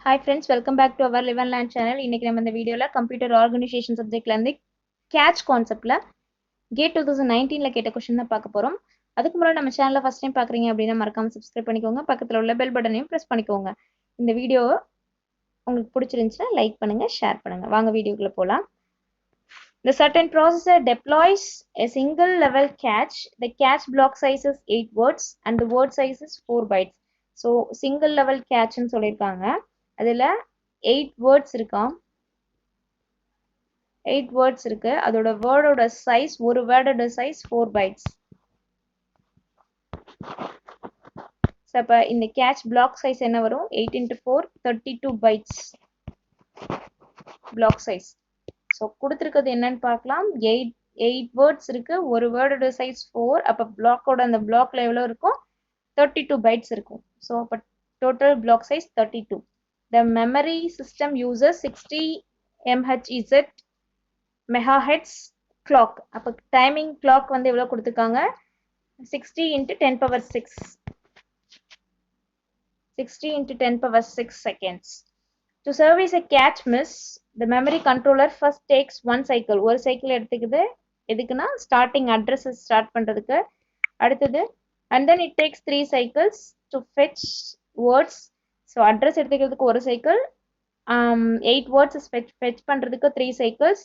Hi friends, welcome back to our Live and Learn channel. இன்னைக்கு நம்ம இந்த வீடியோல கம்ப்யூட்டர் ஆர்கனைசேஷன் சப்ஜெக்ட்ல இருந்து கேட்ச் கான்செப்ட்ல கேட் 2019ல கேட்ட கொஸ்டின் தான் பார்க்க போறோம். அதுக்கு முன்னாடி நம்ம சேனலை ஃபர்ஸ்ட் டைம் பார்க்குறீங்க அப்படின்னா மறக்காம சப்ஸ்கிரைப் பண்ணிக்கோங்க. பக்கத்தில் உள்ள பெல் பட்டனையும் ப்ரெஸ் பண்ணிக்கோங்க. இந்த வீடியோ உங்களுக்கு பிடிச்சிருந்துச்சுன்னா லைக் பண்ணுங்க, ஷேர் பண்ணுங்க. வாங்க வீடியோக்குள்ள போகலாம். The certain processor deploys a single level cache. The cache block size is 8 words and the word size is 4 bytes. So single level cache ன்னு சொல்லியிருக்காங்க. அதில் 8 வேர்ட்ஸ் இருக்காம். 8 வேர்ட்ஸ் இருக்கு. அதோட வேர்டோட சைஸ், ஒரு வேர்டோட சைஸ் 4 bytes. அப்போ இந்த கேட்ச் பிளாக் சைஸ் என்ன வரும்? 8 into 4 32 bytes black size. So கொடுத்துருக்கிறது என்னன்னு பார்க்கலாம். 8 வேர்ட்ஸ் இருக்கு. ஒரு வேர்டோட சைஸ் 4. அப்போ பிளாக்கோட அந்த பிளாக்ல எவ்வளோ இருக்கும்? 32 bytes இருக்கும். ஸோ அப்போ total black size 32. The memory system uses 60 MHz megahertz clock. அப்போ டைமிங் கிளாக் வந்து எவ்வளோ கொடுத்துருக்காங்க? 60 into 10 power 6. 60 into 10 power 6 seconds. To service a catch miss, the memory controller first takes one cycle. ஒரு cycle எடுத்துக்குது. எதுக்குன்னா starting addresses start பண்ணுறதுக்கு. அடுத்தது and then it takes 3 cycles to fetch words. So address எடுத்துக்கிறதுக்கு ஒரு cycle, 8 words fetch பண்ணுறதுக்கு 3 cycles,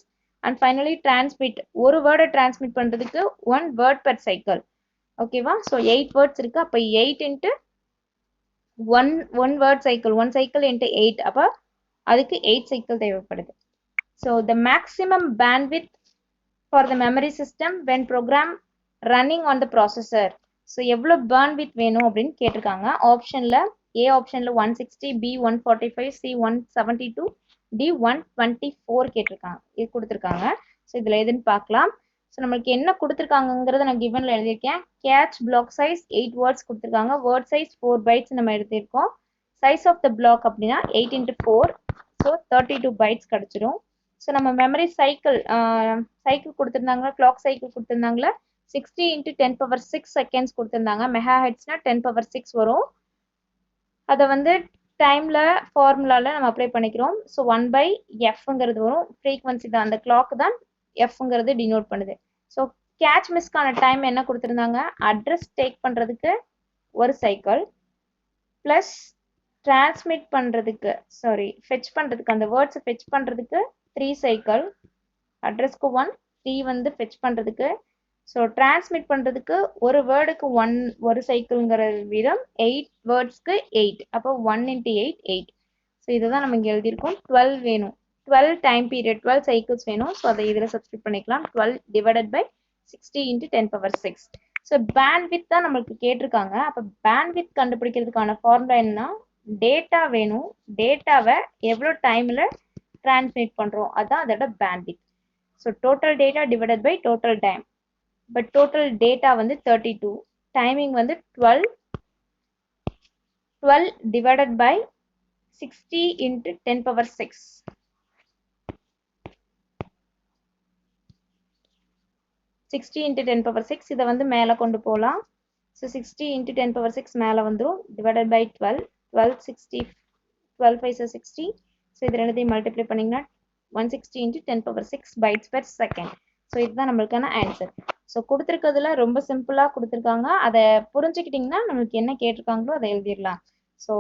and finally transmit, ஒரு வேர்டை டிரான்ஸ்மிட் பண்ணுறதுக்கு 1 word per cycle. ஓகேவா? ஸோ 8 வேர்ட்ஸ் இருக்கு. அப்போ 8 into 1 word cycle, 1 cycle into 8. அப்போ அதுக்கு 8 cycle தேவைப்படுது. So the maximum bandwidth for the memory system when program running on the processor. So எவ்வளோ பேண்ட்வித் வேணும் அப்படின்னு கேட்டிருக்காங்க. ஆப்ஷனில் ஏ ஆப்ஷனில் 160, பி 145, சி 172, டி 124 கேட்டிருக்காங்க. இது கொடுத்துருக்காங்க. ஸோ இதில் எதுன்னு பார்க்கலாம். ஸோ நம்மளுக்கு என்ன கொடுத்துருக்காங்கிறத நான் கிவனில் எழுதியிருக்கேன். கேட்ச் பிளாக் சைஸ் 8 வேர்ட்ஸ் கொடுத்துருக்காங்க. வேர்ட் சைஸ் 4 bytes நம்ம எழுதியிருக்கோம். சைஸ் ஆஃப் த பிளாக் அப்படின்னா 8 into 4. ஸோ 32 bytes கிடச்சிரும். ஸோ நம்ம மெமரி சைக்கிள் கொடுத்துருந்தாங்களா, கிளாக் சைக்கிள் கொடுத்துருந்தாங்களா, 60 into 10 power 6 seconds கொடுத்துருந்தாங்க. மெகா ஹெட்ஸ்னா 10 power 6 வரும். அதை வந்து டைம்ல ஃபார்முலால நம்ம அப்ளை பண்ணிக்கிறோம். ஸோ 1/fங்கிறது வரும். ஃப்ரீக்வன்சி தான், அந்த கிளாக் தான் எஃப்ங்கிறது டினோட் பண்ணுது. ஸோ கேட்ச் மிஸ்க்கான டைம் என்ன கொடுத்துருந்தாங்க? அட்ரஸ் டேக் பண்ணுறதுக்கு ஒரு சைக்கிள் ப்ளஸ் டிரான்ஸ்மிட் பண்ணுறதுக்கு, ஃபெச் பண்ணுறதுக்கு, அந்த வேர்ட்ஸை ஃபெச் பண்ணுறதுக்கு 3 cycle, அட்ரஸ்க்கு 1, 3 வந்து ஃபெச் பண்ணுறதுக்கு. ஸோ டிரான்ஸ்மிட் பண்ணுறதுக்கு ஒரு வேர்டுக்கு ஒரு சைக்கிள்ங்கிற விதம் 8 வேர்ட்ஸ்க்கு 8. அப்போ 1 into 8 8. ஸோ இதை தான் நம்ம இங்கே எழுதியிருக்கோம். 12 வேணும், 12 டைம் பீரியட், 12 சைக்கிள்ஸ் வேணும். ஸோ அதை இதில் சப்ஸ்டிட் பண்ணிக்கலாம். 12 divided by 60 into 10 power 6. So bandwidth தான் நம்மளுக்கு கேட்டிருக்காங்க. அப்போ பேண்ட்வித் கண்டுபிடிக்கிறதுக்கான ஃபார்முலா என்ன? டேட்டா வேணும். டேட்டாவை எவ்வளோ டைமில் டிரான்ஸ்மிட் பண்ணுறோம், அதுதான் அதோட bandwidth. So total data divided by total time. But total data வந்து 32, டைமிங் வந்து 12 divided by 60 into 10 power 6. 60 into 10 power 6 இதை வந்து மேலே கொண்டு போகலாம். ஸோ 60 into 10 power 6 மேலே வந்துடும். Divided by 12, 60, 12 5 60. ஸோ இது ரெண்டுத்தையும் மல்டிப்ளை பண்ணிங்கன்னா 160 into 10 power 6 bytes per second. So இதுதான் நம்மளுக்கான ஆன்சர். ஸோ கொடுத்துருக்கிறதுல ரொம்ப சிம்பிளாக கொடுத்துருக்காங்க. அதை புரிஞ்சுக்கிட்டிங்கன்னா நம்மளுக்கு என்ன கேட்டிருக்காங்களோ அதை எழுதிடலாம். ஸோ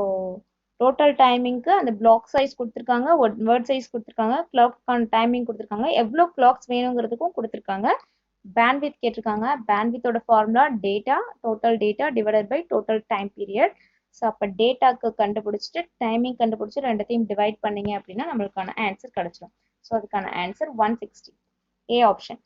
டோட்டல் டைமிங்க்கு அந்த பிளாக் சைஸ் கொடுத்துருக்காங்க, வேர்ட் சைஸ் கொடுத்துருக்காங்க, கிளாக்கான டைமிங் கொடுத்துருக்காங்க, எவ்வளோ கிளாக்ஸ் வேணுங்கிறதுக்கும் கொடுத்துருக்காங்க. பேண்ட்வித் கேட்டிருக்காங்க. பேண்ட்வித்தோட formula data, total data divided by total time period. So அப்போ டேட்டாக்கு கண்டுபிடிச்சிட்டு டைமிங் கண்டுபிடிச்சி ரெண்டத்தையும் டிவைட் பண்ணிங்க அப்படின்னா நம்மளுக்கான ஆன்சர் கிடச்சிடும். ஸோ அதுக்கான ஆன்சர் 160, ஏ ஆப்ஷன்.